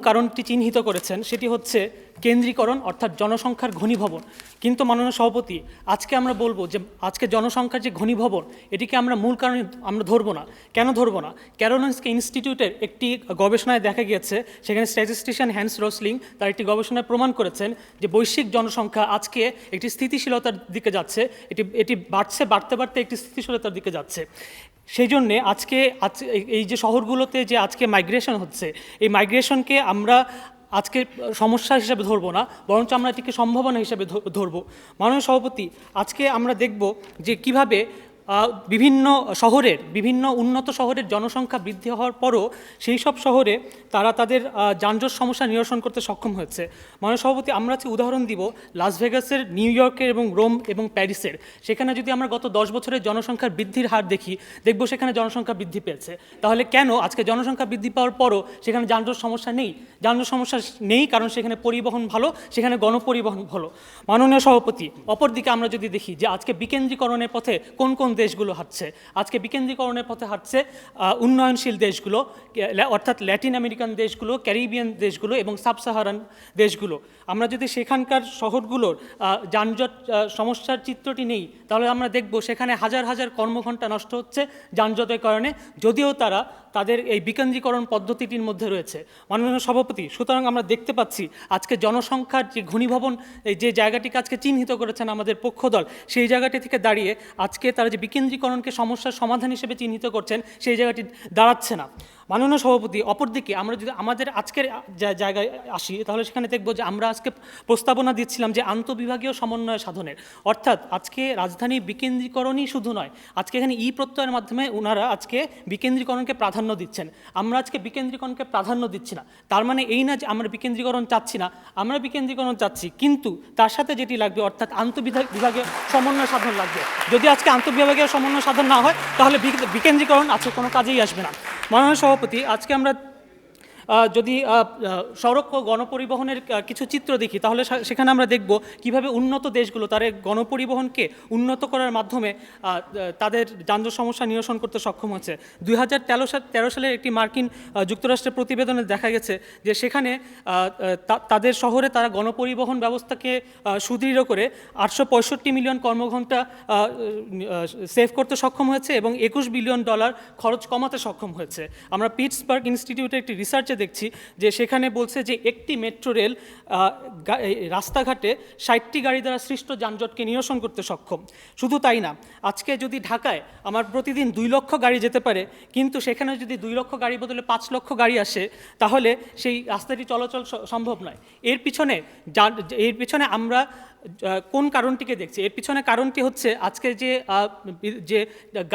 কারণটি চিহ্নিত করেছেন সেটি হচ্ছে কেন্দ্রীকরণ অর্থাৎ জনসংখ্যার ঘনীভবন। কিন্তু মাননীয় সভাপতি, আজকে আমরা বলবো যে আজকে জনসংখ্যার যে ঘনীভবন এটিকে আমরা মূল কারণে আমরা ধরবো না। কেন ধরবো না? ক্যারোলিনস্কি ইনস্টিটিউটের একটি গবেষণায় দেখা গিয়েছে, সেখানে স্ট্যাটিস্টিশিয়ান হ্যান্স রসলিং তার একটি গবেষণায় প্রমাণ করেছেন যে বৈশ্বিক জনসংখ্যা আজকে একটি স্থিতিশীলতার দিকে যাচ্ছে, এটি বাড়তে বাড়তে একটি স্থিতিশীলতার দিকে যাচ্ছে। সেই জন্যে আজকে এই যে শহরগুলোতে যে আজকে মাইগ্রেশন হচ্ছে, এই মাইগ্রেশনকে আমরা আজকে সমস্যা হিসেবে ধরবো না, বরঞ্চ আমরা এটিকে সম্ভাবনা হিসেবে ধরবো। মাননীয় সভাপতি, আজকে আমরা দেখব যে কিভাবে বিভিন্ন উন্নত শহরের জনসংখ্যা বৃদ্ধি হওয়ার পরও সেই সব শহরে তারা তাদের যানজট সমস্যা নিরসন করতে সক্ষম হয়েছে। মাননীয় সভাপতি, আমরা উদাহরণ দিব লাস ভেগাসের, নিউ ইয়র্কের এবং রোম এবং প্যারিসের। সেখানে যদি আমরা গত 10 বছরের জনসংখ্যার বৃদ্ধির হার দেখব সেখানে জনসংখ্যা বৃদ্ধি পেয়েছে। তাহলে কেন আজকে জনসংখ্যা বৃদ্ধি পাওয়ার পরও সেখানে যানজট সমস্যা নেই? যানজট সমস্যা নেই কারণ সেখানে পরিবহন ভালো, সেখানে গণপরিবহন ভালো। মাননীয় সভাপতি, অপরদিকে আমরা যদি দেখি যে আজকে বিকেন্দ্রীকরণের পথে কোন কোন দেশগুলো হাঁটছে, আজকে বিকেন্দ্রীকরণের পথে হাঁটছে উন্নয়নশীল দেশগুলো, অর্থাৎ ল্যাটিন আমেরিকান দেশগুলো, ক্যারিবিয়ান দেশগুলো এবং সাব সাহারান দেশগুলো। আমরা যদি সেখানকার শহরগুলোর যানজট সমস্যার চিত্রটি নেই, তাহলে আমরা দেখব সেখানে হাজার হাজার কর্মঘণ্টা নষ্ট হচ্ছে যানজটের কারণে, যদিও তারা তাদের এই বিকেন্দ্রীকরণ পদ্ধতিটির মধ্যে রয়েছে। মাননীয় সভাপতি, সুতরাং আমরা দেখতে পাচ্ছি আজকে জনসংখ্যার যে ঘনীভবন, যে জায়গাটিকে আজকে চিহ্নিত করেছেন আমাদের পক্ষদল, সেই জায়গাটি থেকে দাঁড়িয়ে আজকে তারা যে বিকেন্দ্রীকরণকে সমস্যার সমাধান হিসেবে চিহ্নিত করছেন, সেই জায়গাটি দাঁড়াচ্ছে না। মাননীয় সভাপতি, অপরদিকে আমরা যদি আমাদের আজকের জায়গায় আসি, তাহলে সেখানে দেখব যে আমরা আজকে প্রস্তাবনা দিচ্ছিলাম যে আন্তঃবিভাগীয় সমন্বয় সাধনের, অর্থাৎ আজকে রাজধানীর বিকেন্দ্রীকরণই শুধু নয়, আজকে এখানে প্রত্যয়ের মাধ্যমে ওনারা আজকে বিকেন্দ্রীকরণকে প্রাধান্য দিচ্ছেন। আমরা আজকে বিকেন্দ্রীকরণকে প্রাধান্য দিচ্ছি না, তার মানে এই না যে আমরা বিকেন্দ্রীকরণ চাচ্ছি না, আমরা বিকেন্দ্রীকরণ চাচ্ছি, কিন্তু তার সাথে যেটি লাগবে অর্থাৎ বিভাগীয় সমন্বয় সাধন লাগবে। যদি আজকে আন্তঃবিভাগীয় সমন্বয় সাধন না হয়, তাহলে বিকেন্দ্রীকরণ আজকে কোনো কাজেই আসবে না। মাননীয় সভাপতি, আজকে আমরা যদি সড়ক ও গণপরিবহনের কিছু চিত্র দেখি, তাহলে সেখানে আমরা দেখব কিভাবে উন্নত দেশগুলো তার গণপরিবহনকে উন্নত করার মাধ্যমে তাদের যানজট সমস্যা নিরসন করতে সক্ষম হচ্ছে। 2013 সালের একটি মার্কিন যুক্তরাষ্ট্রের প্রতিবেদনে দেখা গেছে যে সেখানে তাদের শহরে তারা গণপরিবহন ব্যবস্থাকে সুদৃঢ় করে 865 মিলিয়ন কর্মঘণ্টা সেভ করতে সক্ষম হয়েছে এবং $21 বিলিয়ন খরচ কমাতে সক্ষম হয়েছে। আমরা পিটসবার্গ ইনস্টিটিউটের একটি রিসার্চে দেখছি যে সেখানে বলছে যে একটি মেট্রো রেল রাস্তাঘাটে 60টি গাড়ি দ্বারা সৃষ্ট যানজটকে নিরসন করতে সক্ষম। শুধু তাই না, আজকে যদি ঢাকায় আমার প্রতিদিন 2 লক্ষ গাড়ি যেতে পারে, কিন্তু সেখানে যদি 2 লক্ষ গাড়ি বদলে 5 লক্ষ গাড়ি আসে, তাহলে সেই রাস্তাটি চলাচল সম্ভব নয়। এর পিছনে আমরা কোন কারণটিকে দেখছি? এর পিছনে কারণটি হচ্ছে আজকে যে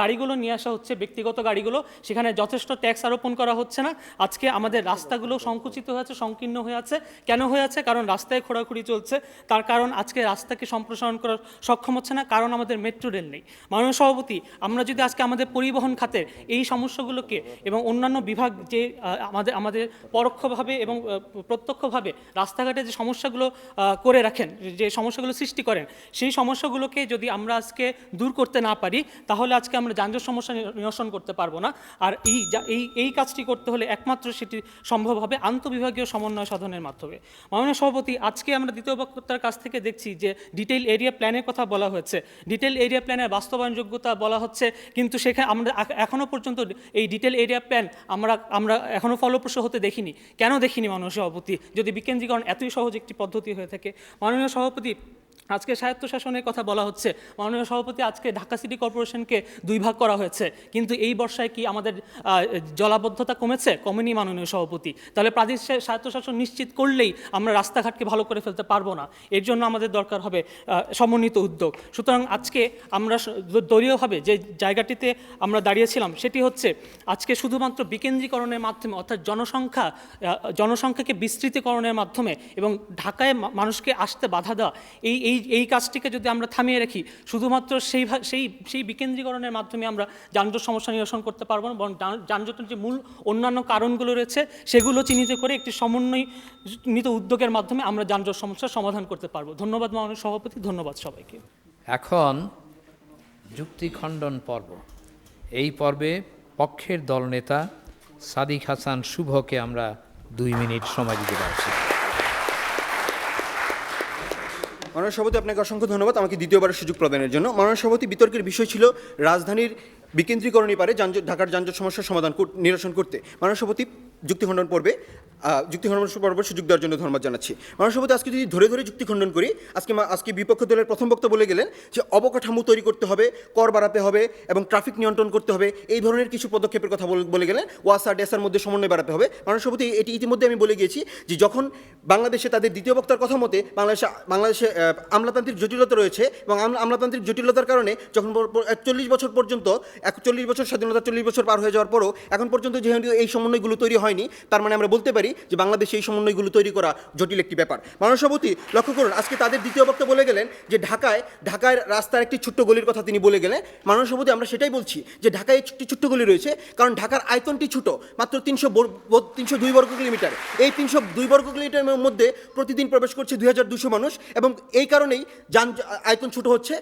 গাড়িগুলো নিয়ে আসা হচ্ছে, ব্যক্তিগত গাড়িগুলো, সেখানে যথেষ্ট ট্যাক্স আরোপণ করা হচ্ছে না। আজকে আমাদের রাস্তাগুলো সংকুচিত হয়েছে, সংকীর্ণ হয়ে আছে। কেন হয়ে আছে? কারণ রাস্তায় খোঁড়াখুড়ি চলছে। তার কারণ আজকে রাস্তাকে সম্প্রসারণ করার সক্ষম হচ্ছে না, কারণ আমাদের মেট্রো রেল নেই। মাননীয় সভাপতি, আমরা যদি আজকে আমাদের পরিবহন খাতের এই সমস্যাগুলোকে এবং অন্যান্য বিভাগ যে আমাদের পরোক্ষভাবে এবং প্রত্যক্ষভাবে রাস্তাঘাটে যে সমস্যাগুলো করে রাখেন, যে সমস্যাগুলো সৃষ্টি করেন, সেই সমস্যাগুলোকে যদি আমরা আজকে দূর করতে না পারি, তাহলে আজকে আমরা যানজট সমস্যা নিরসন করতে পারবো না। আর এই কাজটি করতে হলে একমাত্র সেটি সম্ভব হবে আন্তঃবিভাগীয় সমন্বয় সাধনের মাধ্যমে। মাননীয় সভাপতি, আজকে আমরা দ্বিতীয় বক্তার কাছ থেকে দেখছি যে ডিটেইল এরিয়া প্ল্যানের কথা বলা হয়েছে, ডিটেইল এরিয়া প্ল্যানের বাস্তবায়নযোগ্যতা বলা হচ্ছে, কিন্তু সেখানে আমরা এখনও পর্যন্ত এই ডিটেইল এরিয়া প্ল্যান আমরা এখনও ফলপ্রসূ হতে দেখিনি। কেন দেখিনি মাননীয় সভাপতি, যদি বিকেন্দ্রীকরণ এতই সহজ একটি পদ্ধতি হয়ে থাকে? মাননীয় সভাপতি, আজকে স্বায়ত্তশাসনের কথা বলা হচ্ছে। মাননীয় সভাপতি, আজকে ঢাকা সিটি কর্পোরেশনকে 2 ভাগ করা হয়েছে, কিন্তু এই বর্ষায় কি আমাদের জলাবদ্ধতা কমেছে? কমেনি মাননীয় সভাপতি। তাহলে প্রাদেশিক স্বায়ত্তশাসন নিশ্চিত করলেই আমরা রাস্তাঘাটকে ভালো করে ফেলতে পারবো না। এর জন্য আমাদের দরকার হবে সমন্বিত উদ্যোগ। সুতরাং আজকে আমরা দলীয়ভাবে যে জায়গাটিতে আমরা দাঁড়িয়েছিলাম, সেটি হচ্ছে আজকে শুধুমাত্র বিকেন্দ্রীকরণের মাধ্যমে, অর্থাৎ জনসংখ্যাকে বিস্তৃতিকরণের মাধ্যমে এবং ঢাকায় মানুষকে আসতে বাধা দেওয়া, এই কাজটিকে যদি আমরা থামিয়ে রাখি, শুধুমাত্র সেই বিকেন্দ্রীকরণের মাধ্যমে আমরা যানজট সমস্যা নিরসন করতে পারবো না, বরং যানজটের যে মূল অন্যান্য কারণগুলো রয়েছে সেগুলো চিহ্নিত করে একটি সমন্বয়িত উদ্যোগের মাধ্যমে আমরা যানজট সমস্যার সমাধান করতে পারবো। ধন্যবাদ মাননীয় সভাপতি, ধন্যবাদ সবাইকে। এখন যুক্তি খণ্ডন পর্ব। এই পর্বে পক্ষের দলনেতা সাদিক হাসান শুভকে আমরা 2 মিনিট সময় দিতে পারছি। মাননীয় সভাপতি, আপনাকে অসংখ্য ধন্যবাদ আমাকে দ্বিতীয়বারের সুযোগ প্রদানের জন্য। মাননীয় সভাপতি, বিতর্কের বিষয় ছিল রাজধানীর বিকেন্দ্রীকরণই পারে ঢাকার যানজট সমস্যার সমাধান নিরসন করতে। মাননীয় সভাপতি, যুক্তি খণ্ডন পর্বে সুযোগ দেওয়ার জন্য ধন্যবাদ জানাচ্ছি। মাননীয় সভাপতি, আজকে যদি ধরে ধরে যুক্তি খণ্ডন করি, আজকে বিপক্ষ দলের প্রথম বক্তা বলে গেলেন যে অবকাঠামো তৈরি করতে হবে, কর বাড়াতে হবে এবং ট্রাফিক নিয়ন্ত্রণ করতে হবে, এই ধরনের কিছু পদক্ষেপের কথা বলে গেলেন। ওয়াসা ডেসার মধ্যে সমন্বয় বাড়াতে হবে। মাননীয় সভাপতি, এটি ইতিমধ্যে আমি বলে গিয়েছি যে যখন বাংলাদেশে তাদের দ্বিতীয় বক্তার কথা মতে বাংলাদেশে আমলাতান্ত্রিক জটিলতা রয়েছে এবং আমলাতান্ত্রিক জটিলতার কারণে যখন 40 বছর পর্যন্ত 40 বছর স্বাধীনতা 40 বছর পার হয়ে যাওয়ার পরও এখন পর্যন্ত যেহেতু এই সমন্বয়গুলো তৈরি হয়নি, তার মানে আমরা বলতে পারি যে বাংলাদেশে এই সমন্বয়গুলো তৈরি করা জটিল একটি ব্যাপার। মাননীয় সভাপতি, লক্ষ্য করুন, আজকে তাদের দ্বিতীয় বক্তা বলে গেলেন যে ঢাকায় রাস্তার একটি ছোট্ট গলির কথা তিনি বলে গেলেন। মাননীয় সভাপতি, আমরা সেটাই বলছি যে ঢাকায় একটি ছোট্ট গলি রয়েছে, কারণ ঢাকার আয়তনটি ছোট, মাত্র 302 বর্গ কিলোমিটার। এই 302 বর্গ কিলোমিটারের মধ্যে প্রতিদিন প্রবেশ করছে 2200 মানুষ এবং এই কারণেই আয়তন ছোট হচ্ছে,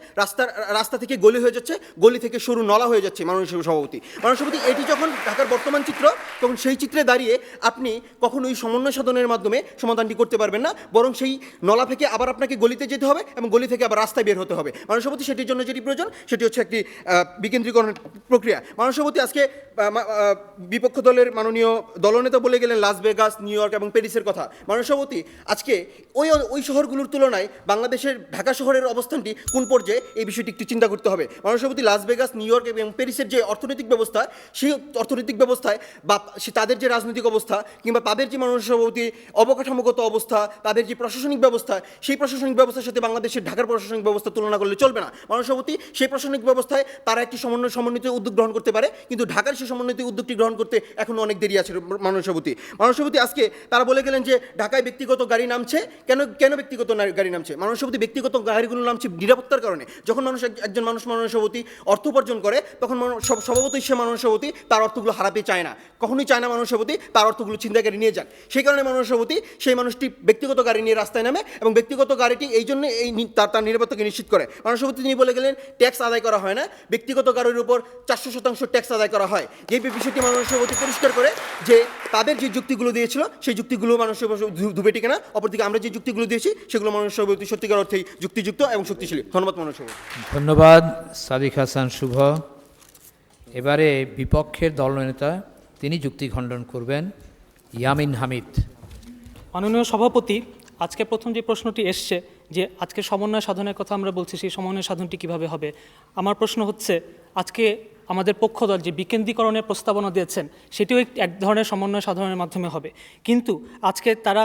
রাস্তা থেকে গলি হয়ে যাচ্ছে, গলি থেকে সরু নলা হয়ে যাচ্ছে। মাননীয় সভাপতি, এটি যখন ঢাকার বর্তমান চিত্র, তখন সেই চিত্রে দাঁড়িয়ে আপনি কখনোই সমন্বয় সাধনের মাধ্যমে সমাধানটি করতে পারবেন না, বরং সেই নলা থেকে আবার আপনাকে গলিতে যেতে হবে এবং গলি থেকে আবার রাস্তায় বের হতে হবে। মাননীয় সভাপতি, সেটির জন্য যেটি প্রয়োজন সেটি হচ্ছে একটি বিকেন্দ্রীকরণ প্রক্রিয়া। মাননীয় সভাপতি, আজকে বিপক্ষ দলের মাননীয় দলনেতা বলে গেলেন লাস ভেগাস, নিউ ইয়র্ক এবং প্যারিসের কথা। মাননীয় সভাপতি, আজকে ওই শহরগুলোর তুলনায় বাংলাদেশের ঢাকা শহরের অবস্থানটি কোন পর্যায়ে, এই বিষয়টি একটু চিন্তা করতে হবে। মাননীয় সভাপতি, লাস ভেগাস, নিউ ইয়র্ক এবং প্যারিসের যে অর্থনৈতিক ব্যবস্থা, সেই অর্থনৈতিক ব্যবস্থায় বা তাদের যে রাজনৈতিক অবস্থা কিংবা তাদের যে মাননীয় সভাপতি অবকাঠামোগত অবস্থা, তাদের যে প্রশাসনিক ব্যবস্থা, সেই প্রশাসনিক ব্যবস্থার সাথে বাংলাদেশের ঢাকার প্রশাসনিক ব্যবস্থা তুলনা করলে চলবে না। মাননীয় সভাপতি, সেই প্রশাসনিক ব্যবস্থায় তারা একটি সমন্বিত উদ্যোগ গ্রহণ করতে পারে, কিন্তু ঢাকার সেই সমন্বিত উদ্যোগটি গ্রহণ করতে এখনও অনেক দেরি আছে। মাননীয় সভাপতি, আজকে তারা বলে গেলেন যে ঢাকায় ব্যক্তিগত গাড়ি নামছে। কেন ব্যক্তিগত গাড়ি নামছে? মাননীয় সভাপতি, ব্যক্তিগত গাড়িগুলো নামছে নিরাপত্তার কারণে। যখন একজন মানুষ মাননীয় সভাপতি অর্থ উপার্জন করে, তখন স্বভাবতই সে মাননীয় সভাপতি তার অর্থগুলো হারাতে চায় না, কখনোই চায় না মাননীয় সভাপতি তার অর্থগুলো ছিনতাইকারী নিয়ে যান। সেই কারণে মাননীয় সভাপতি সেই মানুষটি ব্যক্তিগত গাড়ি নিয়ে রাস্তায় নামে এবং ব্যক্তিগত গাড়িটি এই জন্য তার নিরাপত্তাকে নিশ্চিত করে। মাননীয় সভাপতি, তিনি বলে গেলেন ট্যাক্স আদায় করা হয় না, ব্যক্তিগত গাড়ির উপর 400% ট্যাক্স আদায় করা হয়। এই বিষয়টি মাননীয় সভাপতি পরিষ্কার করে যে তাদের যে যুক্তিগুলো দিয়েছিল সেই যুক্তিগুলো মাননীয় সভাপতি ধুবে টিকে না। অপরদিকে আমরা যে যুক্তিগুলো দিয়েছি সেগুলো মাননীয় সভাপতি সত্যিকার অর্থেই যুক্তিযুক্ত এবং শক্তিশালী। ধন্যবাদ মাননীয় সভাপতি। ধন্যবাদ সাদিক হাসান শুভ। এবারে বিপক্ষের দলনেতা, তিনি যুক্তি খণ্ডন করবেন, ইয়ামিন হামিদ। মাননীয় সভাপতি, আজকে প্রথম যে প্রশ্নটি এসছে যে আজকে সমন্বয় সাধনের কথা আমরা বলছি, সেই সমন্বয় সাধনটি কিভাবে হবে। আমার প্রশ্ন হচ্ছে, আজকে আমাদের পক্ষ দল যে বিকেন্দ্রীকরণের প্রস্তাবনা দিয়েছেন সেটিও এক ধরনের সমন্বয় সাধনের মাধ্যমে হবে, কিন্তু আজকে তারা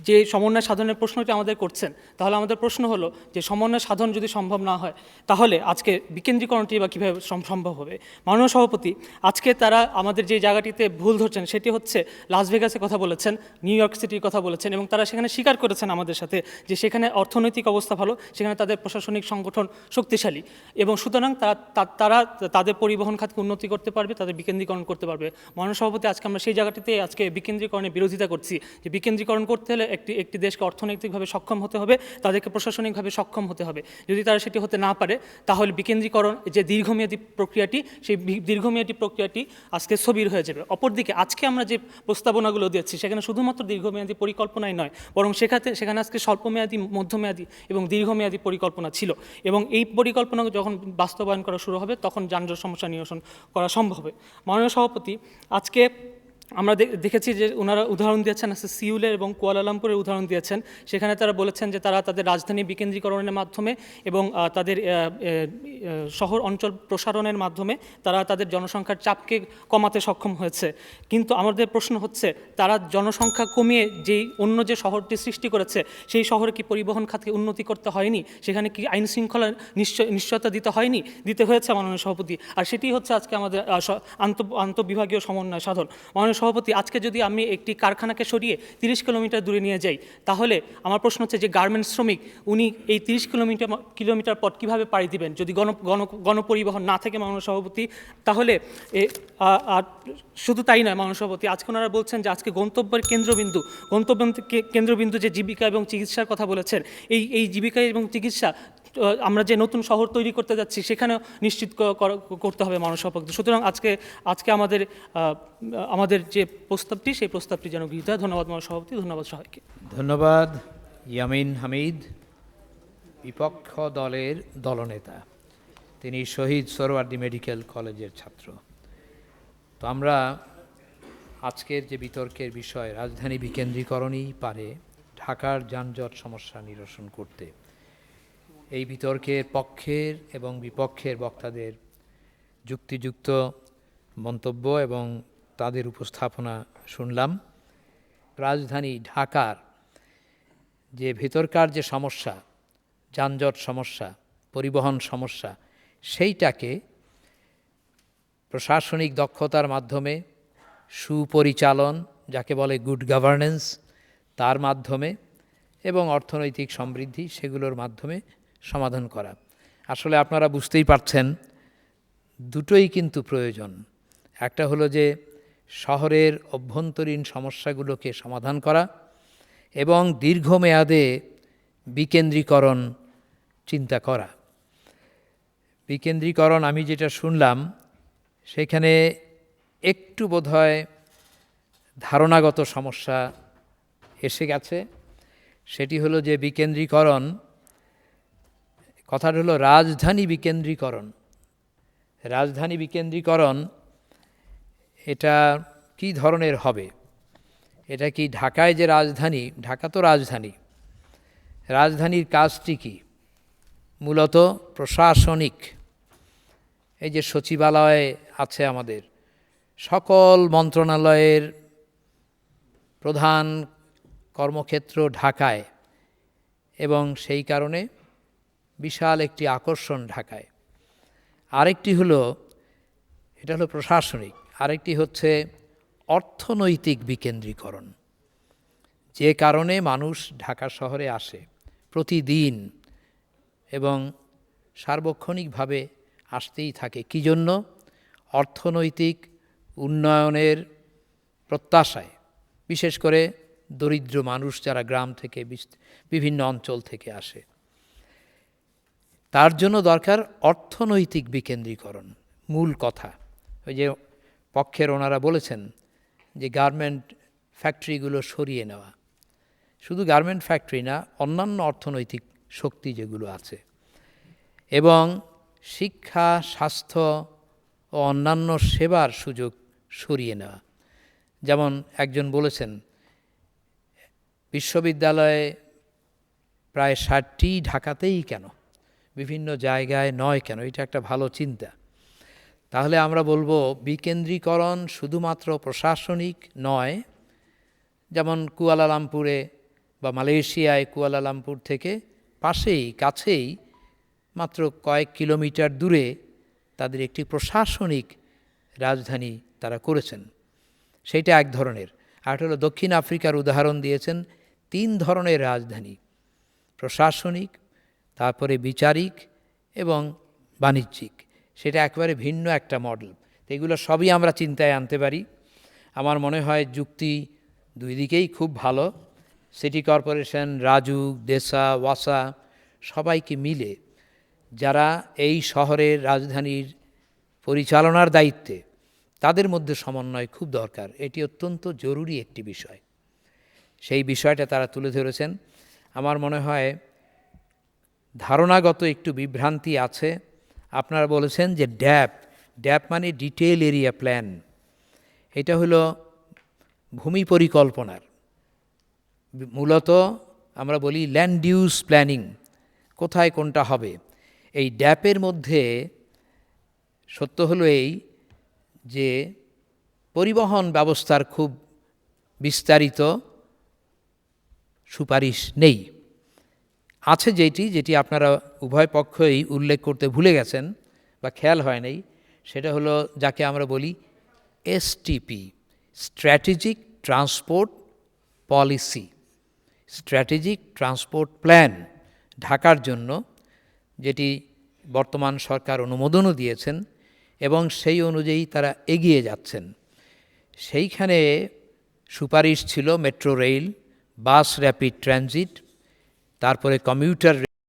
যে সমন্বয় সাধনের প্রশ্নটি আমাদের করছেন, তাহলে আমাদের প্রশ্ন হলো যে সমন্বয় সাধন যদি সম্ভব না হয় তাহলে আজকে বিকেন্দ্রীকরণটি বা কীভাবে সম্ভব হবে। মাননীয় সভাপতি, আজকে তারা আমাদের যে জায়গাটিতে ভুল ধরছেন সেটি হচ্ছে লাস ভেগাসের কথা বলেছেন, নিউ ইয়র্ক সিটির কথা বলেছেন এবং তারা সেখানে স্বীকার করেছেন আমাদের সাথে যে সেখানে অর্থনৈতিক অবস্থা ভালো, সেখানে তাদের প্রশাসনিক সংগঠন শক্তিশালী এবং সুতরাং তারা তাদের পরিবহন খাতকে উন্নতি করতে পারবে, তাদের বিকেন্দ্রীকরণ করতে পারবে। মাননীয় সভাপতি, আজকে আমরা সেই জায়গাটিতে আজকে বিকেন্দ্রীকরণের বিরোধিতা করছি যে বিকেন্দ্রীকরণ করতে হলে একটি দেশকে অর্থনৈতিকভাবে সক্ষম হতে হবে, তাদেরকে প্রশাসনিকভাবে সক্ষম হতে হবে। যদি তারা সেটি হতে না পারে তাহলে বিকেন্দ্রীকরণ যে দীর্ঘমেয়াদী প্রক্রিয়াটি, সেই দীর্ঘমেয়াদী প্রক্রিয়াটি আজকে স্থবির হয়ে যাবে। অপরদিকে আজকে আমরা যে প্রস্তাবনাগুলো দিচ্ছি সেখানে শুধুমাত্র দীর্ঘমেয়াদী পরিকল্পনাই নয়, বরং সেখানে আজকে স্বল্পমেয়াদী, মধ্যমেয়াদী এবং দীর্ঘমেয়াদী পরিকল্পনা ছিল এবং এই পরিকল্পনা যখন বাস্তবায়ন করা শুরু হবে তখন যানজট সমস্যা নিরসন করা সম্ভব হবে। মাননীয় সভাপতি, আজকে আমরা দেখেছি যে ওনারা উদাহরণ দিয়েছেন আজকে সিউলের এবং কুয়ালালামপুরের উদাহরণ দিয়েছেন। সেখানে তারা বলেছেন যে তারা তাদের রাজধানী বিকেন্দ্রীকরণের মাধ্যমে এবং তাদের শহর অঞ্চল প্রসারণের মাধ্যমে তারা তাদের জনসংখ্যার চাপকে কমাতে সক্ষম হয়েছে। কিন্তু আমাদের প্রশ্ন হচ্ছে, তারা জনসংখ্যা কমিয়ে যেই অন্য যে শহরটি সৃষ্টি করেছে সেই শহরে কি পরিবহন খাতকে উন্নতি করতে হয়নি? সেখানে কি আইন শৃঙ্খলার নিশ্চয়তা দিতে হয়েছে মাননীয় সভাপতি? আর সেটি হচ্ছে আজকে আমাদের আন্তঃবিভাগীয় সমন্বয় সাধন। মাননীয় সভাপতি, আজকে যদি আমি একটি কারখানাকে সরিয়ে 30 কিলোমিটার দূরে নিয়ে যাই, তাহলে আমার প্রশ্ন হচ্ছে যে গার্মেন্টস শ্রমিক উনি এই 30 কিলোমিটার পথ কীভাবে পাড়ি দিবেন যদি গণপরিবহন না থাকে মাননীয় সভাপতি? তাহলে আর শুধু তাই নয় মাননীয় সভাপতি, আজকে ওনারা বলছেন যে আজকে গন্তব্যের কেন্দ্রবিন্দু যে জীবিকা এবং চিকিৎসার কথা বলেছেন, এই জীবিকা এবং চিকিৎসা আমরা যে নতুন শহর তৈরি করতে যাচ্ছি সেখানেও নিশ্চিত করতে হবে মানব সভাপতি। সুতরাং আজকে আমাদের যে প্রস্তাবটি সেই প্রস্তাবটি যেন গৃহীত হয়। ধন্যবাদ মানব সভাপতি, ধন্যবাদ সবাইকে। ধন্যবাদ ইয়ামিন হামিদ, বিপক্ষ দলের দলনেতা। তিনি শহীদ সোহরাওয়ার্দী মেডিকেল কলেজের ছাত্র। তো আমরা আজকের যে বিতর্কের বিষয়, রাজধানী বিকেন্দ্রীকরণই পারে ঢাকার যানজট সমস্যা নিরসন করতে, এই বিতর্কের পক্ষের এবং বিপক্ষের বক্তাদের যুক্তিযুক্ত মন্তব্য এবং তাদের উপস্থাপনা শুনলাম। রাজধানী ঢাকার যে ভেতরকার যে সমস্যা, যানজট সমস্যা, পরিবহন সমস্যা, সেইটাকে প্রশাসনিক দক্ষতার মাধ্যমে, সুপরিচালন যাকে বলে গুড গভর্নেন্স, তার মাধ্যমে এবং অর্থনৈতিক সমৃদ্ধি, সেগুলোর মাধ্যমে সমাধান করা। আসলে আপনারা বুঝতেই পারছেন দুটোই কিন্তু প্রয়োজন। একটা হলো যে শহরের অভ্যন্তরীণ সমস্যাগুলোকে সমাধান করা এবং দীর্ঘমেয়াদে বিকেন্দ্রীকরণ চিন্তা করা। বিকেন্দ্রীকরণ আমি যেটা শুনলাম সেখানে একটু বোধহয় ধারণাগত সমস্যা এসে গেছে। সেটি হলো যে বিকেন্দ্রীকরণ, কথাটা হলো রাজধানী বিকেন্দ্রীকরণ। রাজধানী বিকেন্দ্রীকরণ এটা কি ধরনের হবে? এটা কি ঢাকায় যে রাজধানী, ঢাকা তো রাজধানী, রাজধানীর কাজটি কি? মূলত প্রশাসনিক। এই যে সচিবালয় আছে আমাদের, সকল মন্ত্রণালয়ের প্রধান কর্মক্ষেত্র ঢাকায়, এবং সেই কারণে বিশাল একটি আকর্ষণ ঢাকায়। আরেকটি হলো, এটা হলো প্রশাসনিক, আরেকটি হচ্ছে অর্থনৈতিক বিকেন্দ্রীকরণ, যে কারণে মানুষ ঢাকা শহরে আসে প্রতিদিন এবং সার্বক্ষণিকভাবে আসতেই থাকে। কী জন্য? অর্থনৈতিক উন্নয়নের প্রত্যাশায়, বিশেষ করে দরিদ্র মানুষ যারা গ্রাম থেকে বিভিন্ন অঞ্চল থেকে আসে, তার জন্য দরকার অর্থনৈতিক বিকেন্দ্রীকরণ। মূল কথা ওই যে পক্ষের ওনারা বলেছেন যে গার্মেন্ট ফ্যাক্টরিগুলো সরিয়ে নেওয়া। শুধু গার্মেন্ট ফ্যাক্টরি না, অন্যান্য অর্থনৈতিক শক্তি যেগুলো আছে, এবং শিক্ষা, স্বাস্থ্য ও অন্যান্য সেবার সুযোগ সরিয়ে নেওয়া। যেমন একজন বলেছেন বিশ্ববিদ্যালয়ে প্রায় 60টি ঢাকাতেই কেন, বিভিন্ন জায়গায় নয় কেন? এটা একটা ভালো চিন্তা। তাহলে আমরা বলবো বিকেন্দ্রীকরণ শুধুমাত্র প্রশাসনিক নয়। যেমন কুয়ালালামপুরে বা মালয়েশিয়ায় কুয়ালালামপুর থেকে পাশেই, কাছেই, মাত্র কয়েক কিলোমিটার দূরে তাদের একটি প্রশাসনিক রাজধানী তারা করেছেন। সেইটা এক ধরনের। আর হলো দক্ষিণ আফ্রিকার উদাহরণ দিয়েছেন 3 ধরনের রাজধানী, প্রশাসনিক, তারপরে বিচারিক এবং বাণিজ্যিক। সেটা একেবারে ভিন্ন একটা মডেল। তো এগুলো সবই আমরা চিন্তায় আনতে পারি। আমার মনে হয় যুক্তি দুই দিকেই খুব ভালো। সিটি কর্পোরেশন, রাজুক, দেশা, ওয়াসা সবাইকে মিলে যারা এই শহরের রাজধানীর পরিচালনার দায়িত্বে, তাদের মধ্যে সমন্বয় খুব দরকার। এটি অত্যন্ত জরুরি একটি বিষয়। সেই বিষয়টা তারা তুলে ধরেছেন। আমার মনে হয় ধারণাগত একটু বিভ্রান্তি আছে। আপনারা বলেছেন যে ড্যাপ মানে ডিটেইল এরিয়া প্ল্যান। এটা হলো ভূমি পরিকল্পনার, মূলত আমরা বলি ল্যান্ড ইউজ প্ল্যানিং, কোথায় কোনটা হবে। এই ড্যাপের মধ্যে সত্য হলো এই যে পরিবহন ব্যবস্থার খুব বিস্তারিত সুপারিশ নেই। আছে যেটি আপনারা উভয় পক্ষই উল্লেখ করতে ভুলে গেছেন বা খেয়াল হয় নাই, সেটা হলো যাকে আমরা বলি STP, strategic transport policy, strategic transport plan ঢাকার জন্য, যেটি বর্তমান সরকার অনুমোদনও দিয়েছেন এবং সেই অনুযায়ী তারা এগিয়ে যাচ্ছেন। সেইখানে সুপারিশ ছিল মেট্রো রেল, বাস র্যাপিড ট্রানজিট, তারপরে কমিউটার